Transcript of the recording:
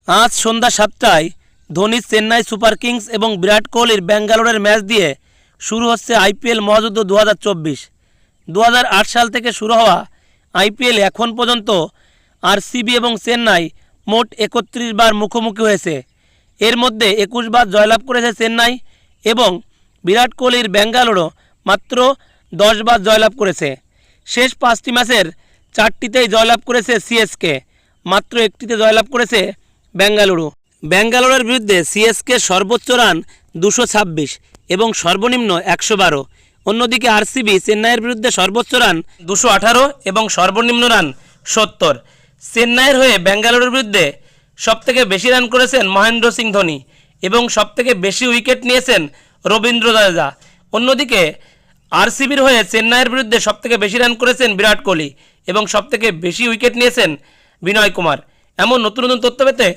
আজ সন্ধ্যা 7টায় ধোনির Chennai super Kings এবং বিরাট কোহলির ব্যাঙ্গালোরের ম্যাচ দিয়ে শুরু হচ্ছে আইপিএল মহাযুদ্ধ 2024। 2008 সাল থেকে শুরু হওয়া আইপিএল এখন পর্যন্ত আরসিবি এবং চেন্নাই মোট 31 বার মুখোমুখি হয়েছে। এর মধ্যে 21 বার জয়লাভ করেছে চেন্নাই এবং বিরাট কোহলির ব্যাঙ্গালোরও মাত্র 10 বার জয়লাভ করেছে। শেষ 5টি ম্যাচের 4টিতেই জয়লাভ করেছে সিএসকে, মাত্র একটিতে জয়লাভ করেছে বেঙ্গালুরু। ব্যাঙ্গালোরের বিরুদ্ধে সিএসকে সর্বোচ্চ রান 226 এবং সর্বনিম্ন 112। অন্যদিকে আরসিবি চেন্নাইয়ের বিরুদ্ধে সর্বোচ্চ রান 218 এবং সর্বনিম্ন রান 70। চেন্নাইয়ের হয়ে ব্যাঙ্গালোরের বিরুদ্ধে সবথেকে বেশি রান করেছেন মহেন্দ্র সিং ধোনি এবং সবথেকে বেশি উইকেট নিয়েছেন রবীন্দ্র জাদেজা। অন্যদিকে আরসিবির হয়ে চেন্নাইয়ের বিরুদ্ধে সবথেকে বেশি রান করেছেন বিরাট কোহলি এবং সবথেকে বেশি উইকেট নিয়েছেন বিনয় কুমার। এমন নতুন নতুন তথ্য পেতে